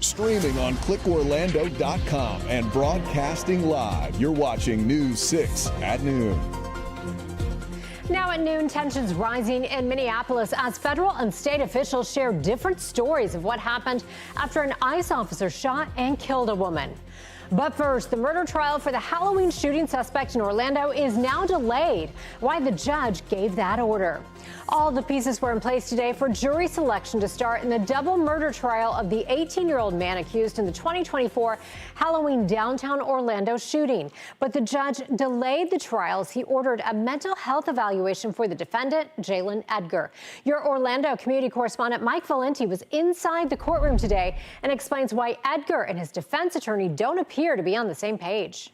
Streaming on clickorlando.com and broadcasting live. You're watching News 6 at noon. Now at noon, tensions rising in Minneapolis as federal and state officials share different stories of what happened after an ICE officer shot and killed a woman. But first, the murder trial for the Halloween shooting suspect in Orlando is now delayed. Why the judge gave that order. All the pieces were in place today for jury selection to start in the double murder trial of the 18-year-old man accused in the 2024 Halloween downtown Orlando shooting. But the judge delayed the trial as he ordered a mental health evaluation for the defendant, Jalen Edgar. Your Orlando community correspondent Mike Valenti was inside the courtroom today and explains why Edgar and his defense attorney don't appear to be on the same page.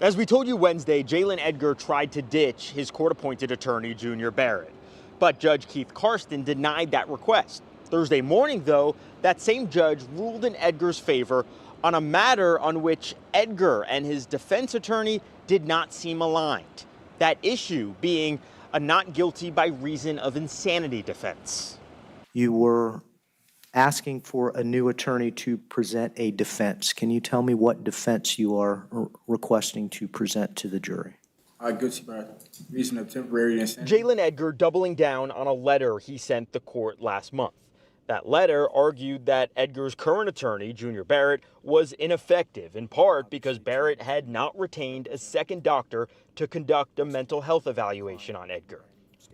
As we told you Wednesday, Jalen Edgar tried to ditch his court-appointed attorney, Junior Barrett. But Judge Keith Karsten denied that request. Thursday morning, though, that same judge ruled in Edgar's favor on a matter on which Edgar and his defense attorney did not seem aligned. That issue being a not guilty by reason of insanity defense. You were asking for a new attorney to present a defense. Can you tell me what defense you are requesting to present to the jury? Guilty by reason of temporary insanity. Jalen Edgar doubling down on a letter he sent the court last month. That letter argued that Edgar's current attorney, Junior Barrett, was ineffective, in part because Barrett had not retained a second doctor to conduct a mental health evaluation on Edgar.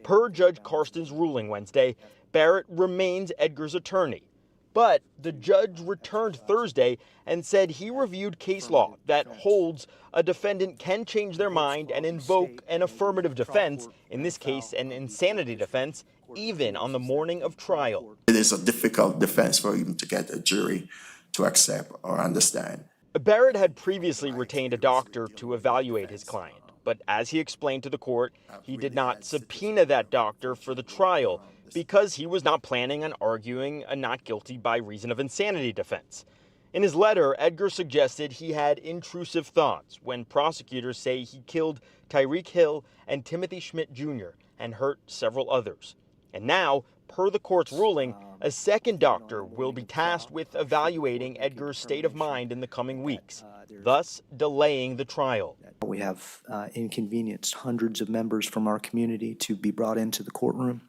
Per Judge Karsten's ruling Wednesday, Barrett remains Edgar's attorney. But the judge returned Thursday and said he reviewed case law that holds a defendant can change their mind and invoke an affirmative defense, in this case an insanity defense, even on the morning of trial. It is a difficult defense for even to get a jury to accept or understand. Barrett had previously retained a doctor to evaluate his client, but as he explained to the court, he did not subpoena that doctor for the trial because he was not planning on arguing a not guilty by reason of insanity defense. In his letter, Edgar suggested he had intrusive thoughts when prosecutors say he killed Tyreek Hill and Timothy Schmidt Jr. and hurt several others. And now, per the court's ruling, a second doctor will be tasked with evaluating Edgar's state of mind in the coming weeks, thus delaying the trial. We have inconvenienced hundreds of members from our community to be brought into the courtroom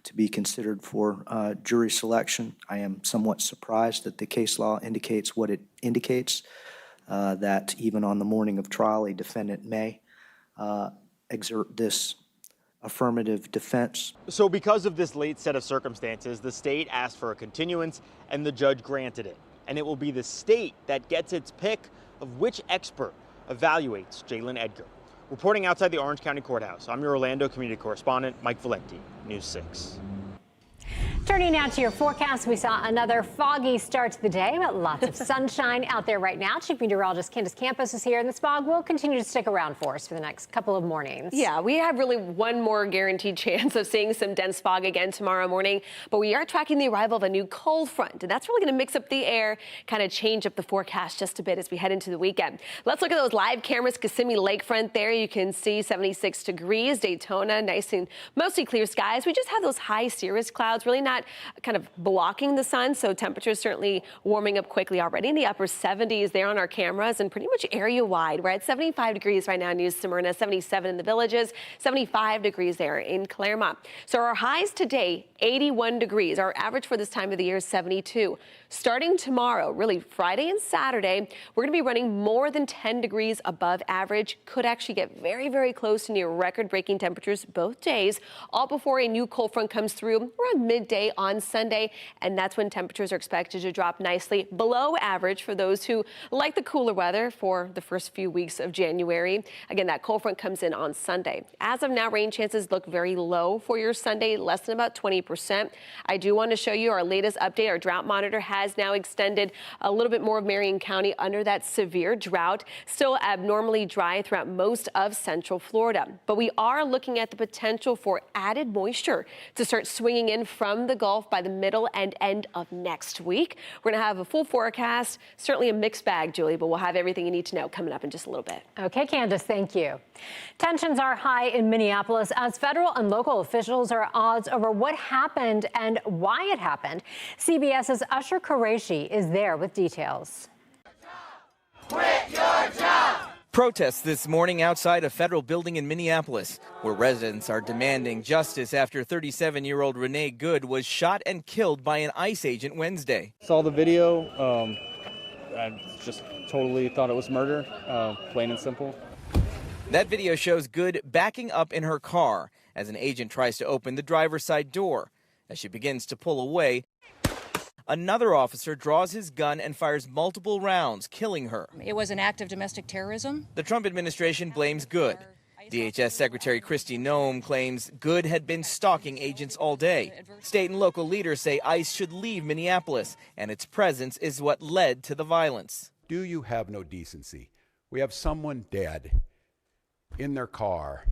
to be considered for jury selection. I am somewhat surprised that the case law indicates what it indicates, that even on the morning of trial, a defendant may exert this affirmative defense. So because of this late set of circumstances, the state asked for a continuance and the judge granted it. And it will be the state that gets its pick of which expert evaluates Jalen Edgar. Reporting outside the Orange County Courthouse, I'm your Orlando community correspondent, Mike Valenti, News 6. Turning now to your forecast, we saw another foggy start to the day, but lots of sunshine out there right now. Chief Meteorologist Candace Campos is here, and the fog will continue to stick around for us for the next couple of mornings. Yeah, we have really one more guaranteed chance of seeing some dense fog again tomorrow morning, but we are tracking the arrival of a new cold front, and that's really going to mix up the air, kind of change up the forecast just a bit as we head into the weekend. Let's look at those live cameras. Kissimmee Lakefront there, you can see 76 degrees. Daytona, nice and mostly clear skies. We just have those high cirrus clouds, really not kind of blocking the sun, so temperatures certainly warming up quickly already in the upper 70s there on our cameras and pretty much area wide. We're at 75 degrees right now in New Smyrna, 77 in the Villages, 75 degrees there in Claremont. So our highs today, 81 degrees. Our average for this time of the year is 72. Starting tomorrow, really Friday and Saturday, we're going to be running more than 10 degrees above average. Could actually get very, very close to near record-breaking temperatures both days, all before a new cold front comes through around midday on Sunday, and that's when temperatures are expected to drop nicely below average for those who like the cooler weather for the first few weeks of January. Again, that cold front comes in on Sunday. As of now, rain chances look very low for your Sunday, less than about 20%. I do want to show you our latest update. Our drought monitor has now extended a little bit more of Marion County under that severe drought. Still abnormally dry throughout most of central Florida, but we are looking at the potential for added moisture to start swinging in from the the Gulf by the middle and end of next week. We're going to have a full forecast, certainly a mixed bag, Julie, but we'll have everything you need to know coming up in just a little bit. Okay, Candace, thank you. Tensions are high in Minneapolis as federal and local officials are at odds over what happened and why it happened. CBS's Usher Qureshi is there with details. Quit your job! Protests this morning outside a federal building in Minneapolis, where residents are demanding justice after 37-year-old Renee Good was shot and killed by an ICE agent Wednesday. Saw the video. I just totally thought it was murder, plain and simple. That video shows Good backing up in her car as an agent tries to open the driver's side door. As she begins to pull away, another officer draws his gun and fires multiple rounds, killing her. It was an act of domestic terrorism. The Trump administration blames Good. DHS Secretary Kristi Noem claims Good had been stalking agents all day. State and local leaders say ICE should leave Minneapolis, and its presence is what led to the violence. Do you have no decency? We have someone dead in their car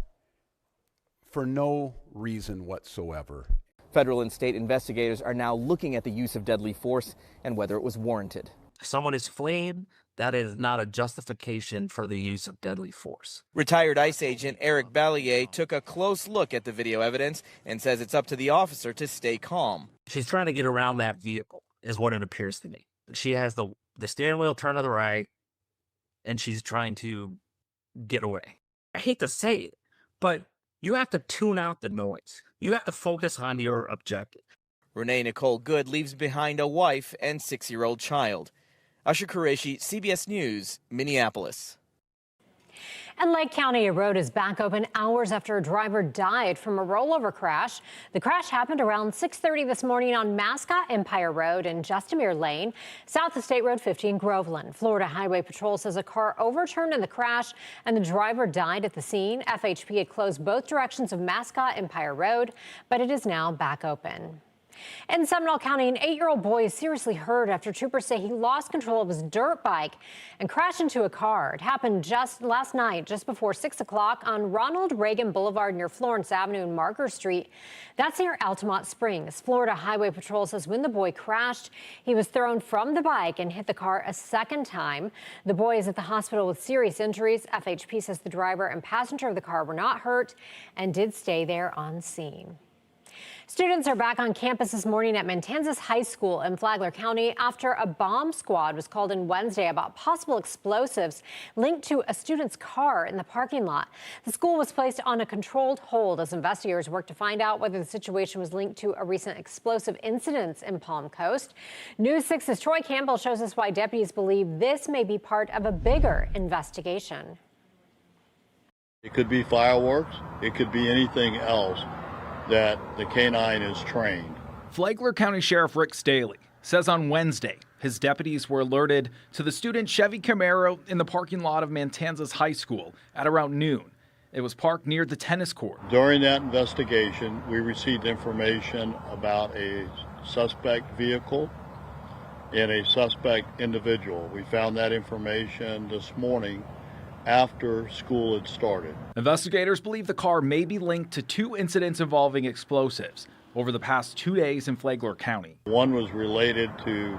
for no reason whatsoever. Federal and state investigators are now looking at the use of deadly force and whether it was warranted. Someone is fleeing. That is not a justification for the use of deadly force. Retired ICE agent Eric Ballier took a close look at the video evidence and says it's up to the officer to stay calm. She's trying to get around that vehicle, is what it appears to me. She has the steering wheel turned to the right, and she's trying to get away. I hate to say it, but you have to tune out the noise. You have to focus on your objective. Renee Nicole Good leaves behind a wife and 6-year-old child. Usher Qureshi, CBS News, Minneapolis. And Lake County, a road is back open hours after a driver died from a rollover crash. The crash happened around 6:30 this morning on Mascot Empire Road and Justimere Lane, south of State Road 50 in Groveland. Florida Highway Patrol says a car overturned in the crash and the driver died at the scene. FHP had closed both directions of Mascot Empire Road, but it is now back open. In Seminole County, an 8-year-old boy is seriously hurt after troopers say he lost control of his dirt bike and crashed into a car. It happened just last night, just before 6 o'clock on Ronald Reagan Boulevard near Florence Avenue and Marker Street. That's near Altamont Springs. Florida Highway Patrol says when the boy crashed, he was thrown from the bike and hit the car a second time. The boy is at the hospital with serious injuries. FHP says the driver and passenger of the car were not hurt and did stay there on scene. Students are back on campus this morning at Matanzas High School in Flagler County after a bomb squad was called in Wednesday about possible explosives linked to a student's car in the parking lot. The school was placed on a controlled hold as investigators work to find out whether the situation was linked to a recent explosive incident in Palm Coast. News 6's Troy Campbell shows us why deputies believe this may be part of a bigger investigation. It could be fireworks. It could be anything else that the K-9 is trained. Flagler County Sheriff Rick Staley says on Wednesday his deputies were alerted to the student Chevy Camaro in the parking lot of Matanzas High School at around noon. It was parked near the tennis court. During that investigation, we received information about a suspect vehicle and a suspect individual. We found that information this morning after school had started. Investigators believe the car may be linked to 2 incidents involving explosives over the past 2 days in Flagler County. One was related to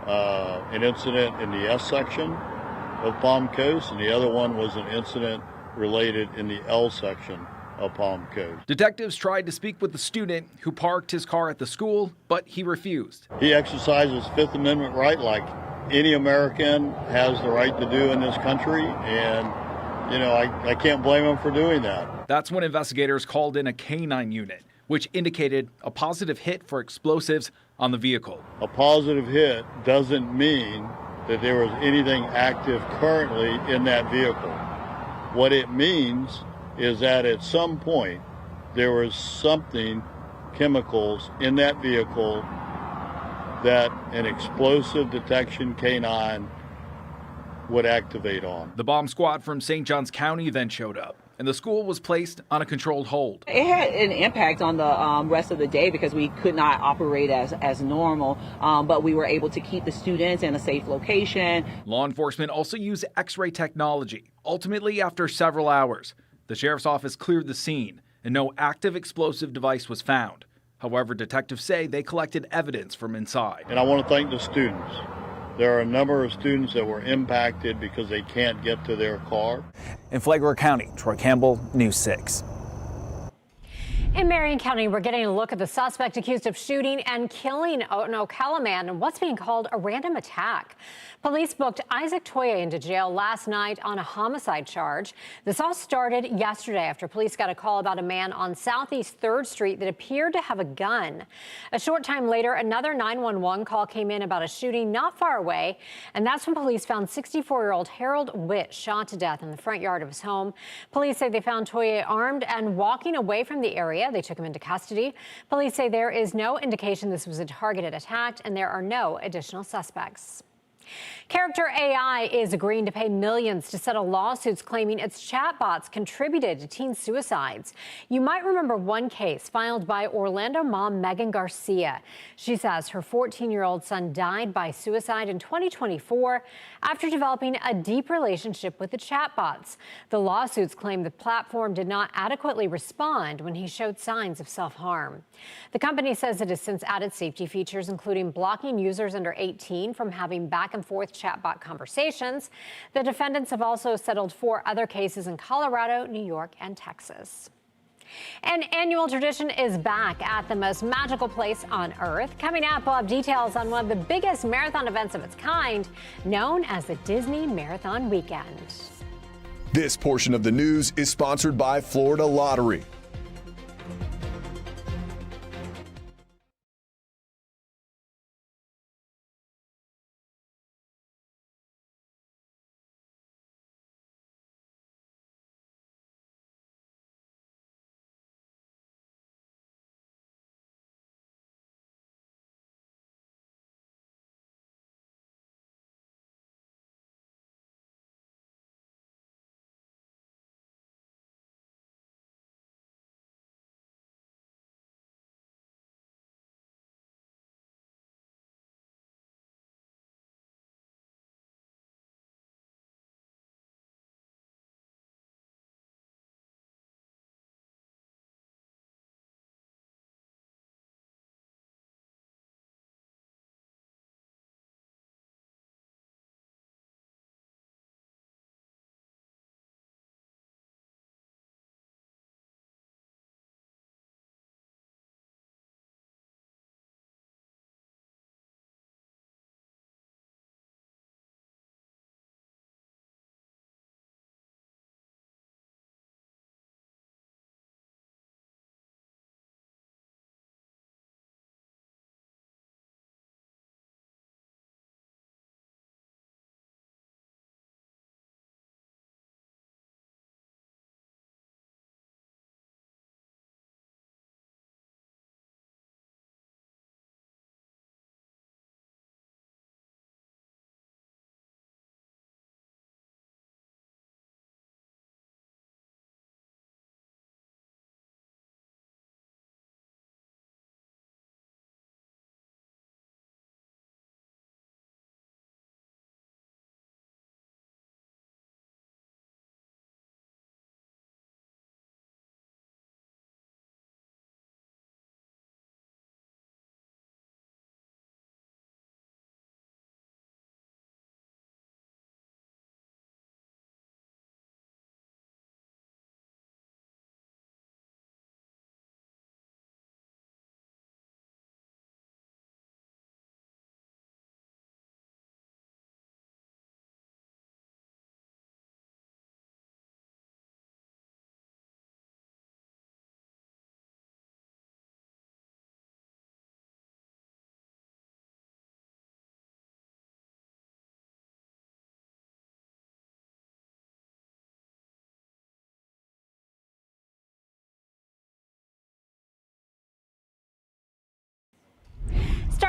an incident in the S section of Palm Coast, and the other one was an incident related in the L section of Palm Coast. Detectives tried to speak with the student who parked his car at the school, but he refused. He exercises Fifth Amendment right like any American has the right to do in this country, and I can't blame him for doing that. That's when investigators called in a K-9 unit, which indicated a positive hit for explosives on the vehicle. A positive hit doesn't mean that there was anything active currently in that vehicle. What it means is that at some point there was something, chemicals in that vehicle that an explosive detection K-9 would activate on. The bomb squad from St. Johns County then showed up, and the school was placed on a controlled hold. It had an impact on the rest of the day because we could not operate as normal, but we were able to keep the students in a safe location. Law enforcement also used X-ray technology. Ultimately, after several hours, the sheriff's office cleared the scene, and no active explosive device was found. However, detectives say they collected evidence from inside. And I want to thank the students. There are a number of students that were impacted because they can't get to their car. In Flagler County, Troy Campbell, News 6. In Marion County, we're getting a look at the suspect accused of shooting and killing an Ocala man in what's being called a random attack. Police booked Isaac Toye into jail last night on a homicide charge. This all started yesterday after police got a call about a man on Southeast 3rd Street that appeared to have a gun. A short time later, another 911 call came in about a shooting not far away, and that's when police found 64-year-old Harold Witt shot to death in the front yard of his home. Police say they found Toye armed and walking away from the area. They took him into custody. Police say there is no indication this was a targeted attack, and there are no additional suspects. Character AI is agreeing to pay millions to settle lawsuits claiming its chatbots contributed to teen suicides. You might remember one case filed by Orlando mom Megan Garcia. She says her 14-year-old son died by suicide in 2024 after developing a deep relationship with the chatbots. The lawsuits claim the platform did not adequately respond when he showed signs of self-harm. The company says it has since added safety features, including blocking users under 18 from having back-and-forth chatbot conversations. The defendants have also settled 4 other cases in Colorado, New York, and Texas. An annual tradition is back at the most magical place on Earth. Coming up, we'll have details on one of the biggest marathon events of its kind, known as the Disney Marathon Weekend. This portion of the news is sponsored by Florida Lottery.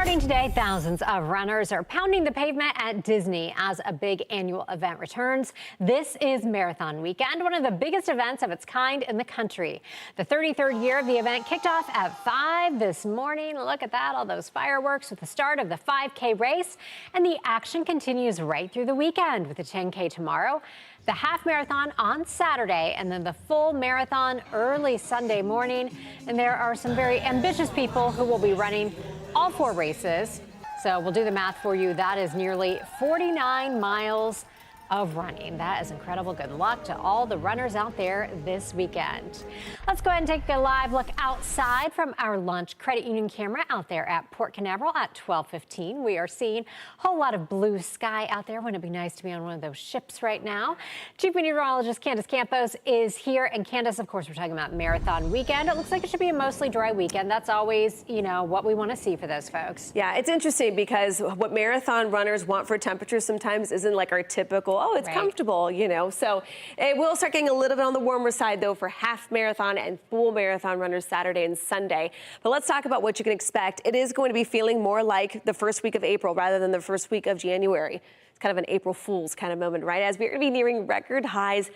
Starting today, thousands of runners are pounding the pavement at Disney as a big annual event returns. This is Marathon Weekend, one of the biggest events of its kind in the country. The 33rd year of the event kicked off at 5 this morning. Look at that, all those fireworks with the start of the 5K race. And the action continues right through the weekend with the 10K tomorrow, the half marathon on Saturday, and then the full marathon early Sunday morning. And there are some very ambitious people who will be running all 4 races. So we'll do the math for you. That is nearly 49 miles of running. That is incredible. Good luck to all the runners out there this weekend. Let's go ahead and take a live look outside from our Lunch Credit Union camera out there at Port Canaveral at 12:15. We are seeing a whole lot of blue sky out there. Wouldn't it be nice to be on one of those ships right now? Chief Meteorologist Candace Campos is here. And Candace, of course, we're talking about Marathon Weekend. It looks like it should be a mostly dry weekend. That's always, what we want to see for those folks. Yeah, it's interesting because what marathon runners want for temperatures sometimes isn't like our typical, it's right, comfortable, So it will start getting a little bit on the warmer side, though, for half marathon and full marathon runners Saturday and Sunday. But let's talk about what you can expect. It is going to be feeling more like the first week of April rather than the first week of January. It's kind of an April Fool's kind of moment, right? As we're going to be nearing record highs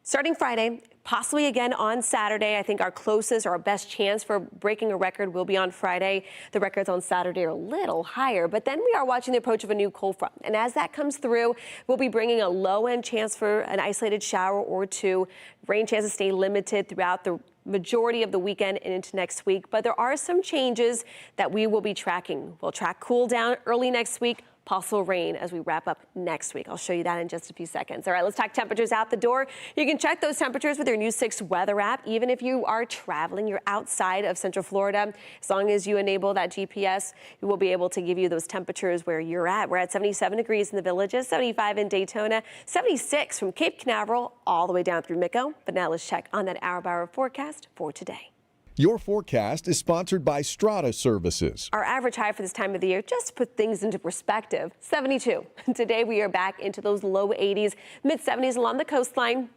starting Friday, possibly again on Saturday. I think our closest or our best chance for breaking a record will be on Friday. The records on Saturday are a little higher, but then we are watching the approach of a new cold front. And as that comes through, we'll be bringing a low-end chance for an isolated shower or two. Rain chances stay limited throughout the majority of the weekend and into next week. But there are some changes that we will be tracking. We'll track cool down early next week. Possible rain as we wrap up next week. I'll show you that in just a few seconds. All right, let's talk temperatures out the door. You can check those temperatures with your News 6 weather app. Even if you are traveling, you're outside of Central Florida, as long as you enable that GPS, you will be able to give you those temperatures where you're at. We're at 77 degrees in the Villages, 75 in Daytona, 76 from Cape Canaveral all the way down through Mico. But now let's check on that hour-by-hour forecast for today. Your forecast is sponsored by Strata Services. Our average high for this time of the year, just to put things into perspective, 72. Today we are back into those low 80s, mid 70s along the coastline.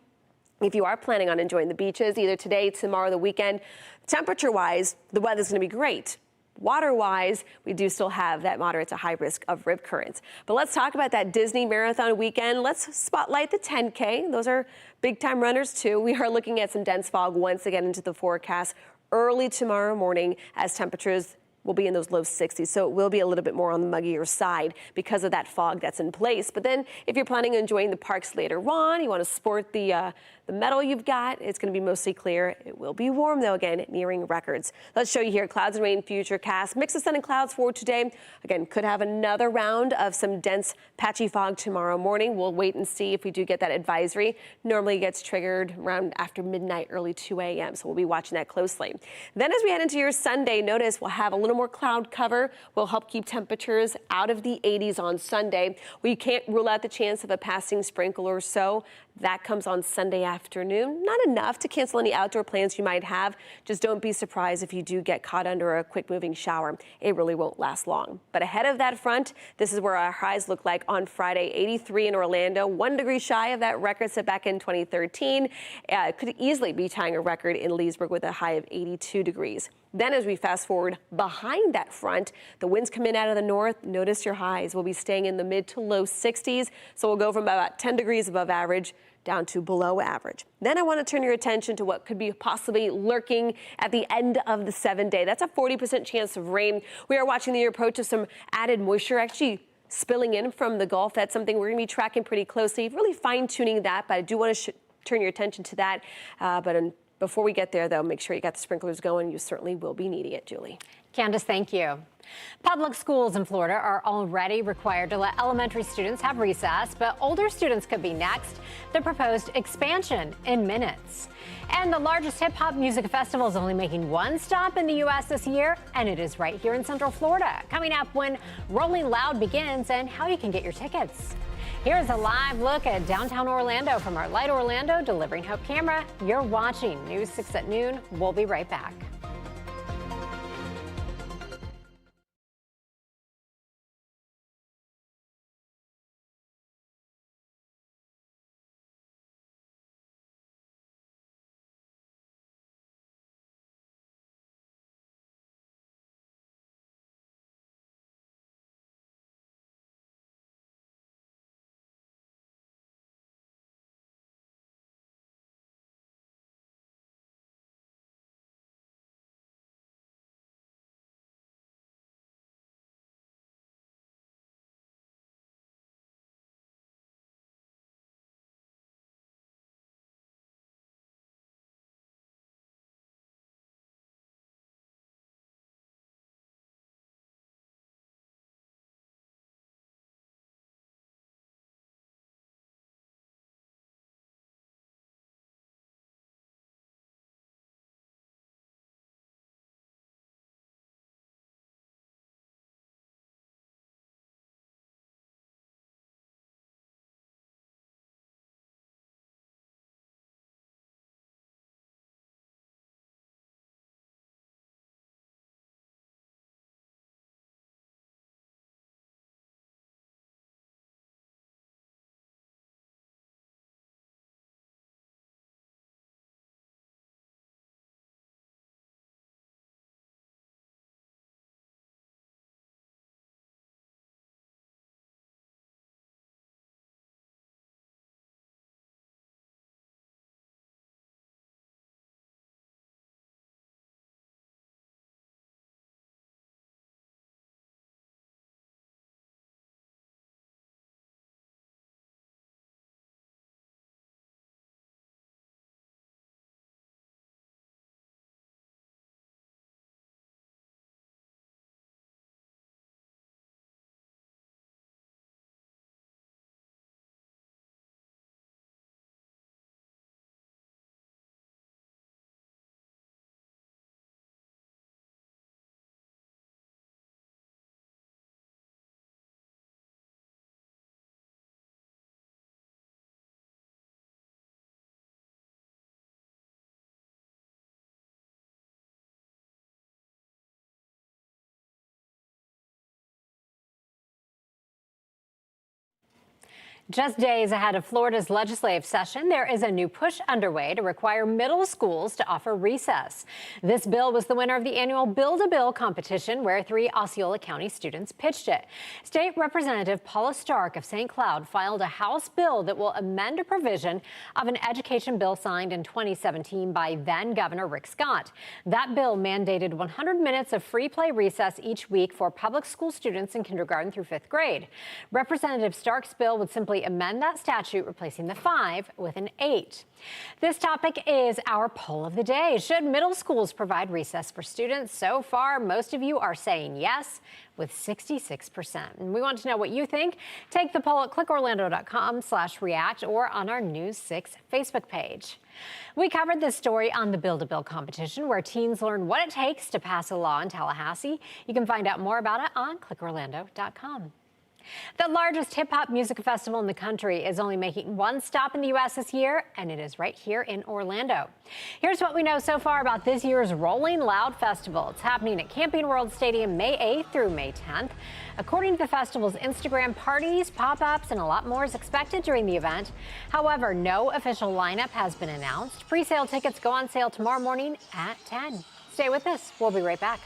If you are planning on enjoying the beaches, either today, tomorrow, the weekend, temperature-wise, the weather's going to be great. Water-wise, we do still have that moderate to high risk of rip currents. But let's talk about that Disney Marathon Weekend. Let's spotlight the 10K. Those are big-time runners, too. We are looking at some dense fog once again into the forecast early tomorrow morning as temperatures will be in those low 60s. So it will be a little bit more on the muggier side because of that fog that's in place. But then if you're planning on enjoying the parks later on, you want to sport the metal you've got, it's going to be mostly clear. It will be warm, though, again, nearing records. Let's show you here clouds and rain futurecast. Mix of sun and clouds for today. Again, could have another round of some dense patchy fog tomorrow morning. We'll wait and see if we do get that advisory. Normally gets triggered around after midnight, early 2 a.m. So we'll be watching that closely. Then as we head into your Sunday, notice we'll have a little more cloud cover. Will help keep temperatures out of the 80s on Sunday. We can't rule out the chance of a passing sprinkle or so. That comes on Sunday afternoon. Not enough to cancel any outdoor plans you might have. Just don't be surprised if you do get caught under a quick moving shower. It really won't last long. But ahead of that front, this is where our highs look like on Friday. 83 in Orlando, 1 degree shy of that record set back in 2013. Could easily be tying a record in Leesburg with a high of 82 degrees. Then as we fast forward behind that front, the winds come in out of the north. Notice your highs will be staying in the mid to low 60s. So we'll go from about 10 degrees above average down to below average. Then I want to turn your attention to what could be possibly lurking at the end of the 7-day. That's a 40% chance of rain. We are watching the approach of some added moisture actually spilling in from the Gulf. That's something we're going to be tracking pretty closely, really fine-tuning that, but I do want to turn your attention to that. Before we get there, though, make sure you got the sprinklers going. You certainly will be needing it, Julie. Candace, thank you. Public schools in Florida are already required to let elementary students have recess, but older students could be next. The proposed expansion in minutes. And the largest hip-hop music festival is only making one stop in the U.S. this year, and it is right here in Central Florida. Coming up when Rolling Loud begins and how you can get your tickets. Here's a live look at downtown Orlando from our Light Orlando Delivering Hope camera. You're watching News 6 at noon. We'll be right back. Just days ahead of Florida's legislative session, there is a new push underway to require middle schools to offer recess. This bill was the winner of the annual Build-A-Bill competition, where 3 Osceola County students pitched it. State Representative Paula Stark of St. Cloud filed a House bill that will amend a provision of an education bill signed in 2017 by then Governor Rick Scott. That bill mandated 100 minutes of free play recess each week for public school students in kindergarten through 5th grade. Representative Stark's bill would simply amend that statute, replacing the 5 with an 8. This topic is our poll of the day. Should middle schools provide recess for students? So far, most of you are saying yes, with 66%. And we want to know what you think. Take the poll at clickorlando.com/react or on our News 6 Facebook page. We covered this story on the Build-A-Bill competition, where teens learn what it takes to pass a law in Tallahassee. You can find out more about it on clickorlando.com. The largest hip-hop music festival in the country is only making one stop in the U.S. this year, and it is right here in Orlando. Here's what we know so far about this year's Rolling Loud Festival. It's happening at Camping World Stadium May 8th through May 10th. According to the festival's Instagram, parties, pop-ups, and a lot more is expected during the event. However, no official lineup has been announced. Pre-sale tickets go on sale tomorrow morning at 10. Stay with us. We'll be right back.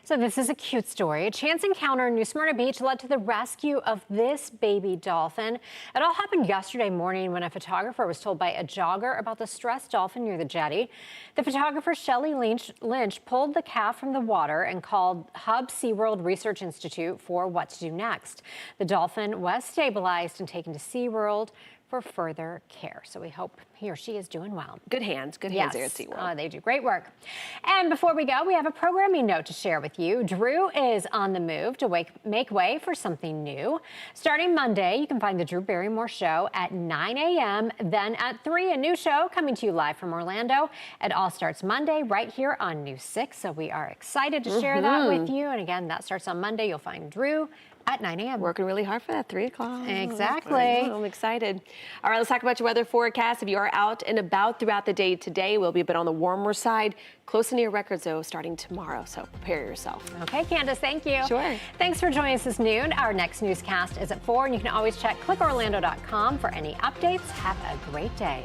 So this is a cute story. A chance encounter in New Smyrna Beach led to the rescue of this baby dolphin. It all happened yesterday morning when a photographer was told by a jogger about the stressed dolphin near the jetty. The photographer Shelley Lynch pulled the calf from the water and called Hub SeaWorld Research Institute for what to do next. The dolphin was stabilized and taken to SeaWorld for further care. So we hope he or she is doing well. Good hands there at SeaWorld. They do great work. And before we go, we have a programming note to share with you. Drew is on the move to make way for something new. Starting Monday, you can find the Drew Barrymore Show at 9 a.m. Then at 3, a new show coming to you live from Orlando. It all starts Monday right here on News 6. So we are excited to share that with you. And again, that starts on Monday. You'll find Drew at 9 a.m. Working really hard for that 3 o'clock. Exactly. I'm excited. All right, let's talk about your weather forecast. If you are out and about throughout the day today, we'll be a bit on the warmer side, close to near record though, starting tomorrow. So prepare yourself. Okay, Candace, thank you. Sure. Thanks for joining us this noon. Our next newscast is at 4, and you can always check clickorlando.com for any updates. Have a great day.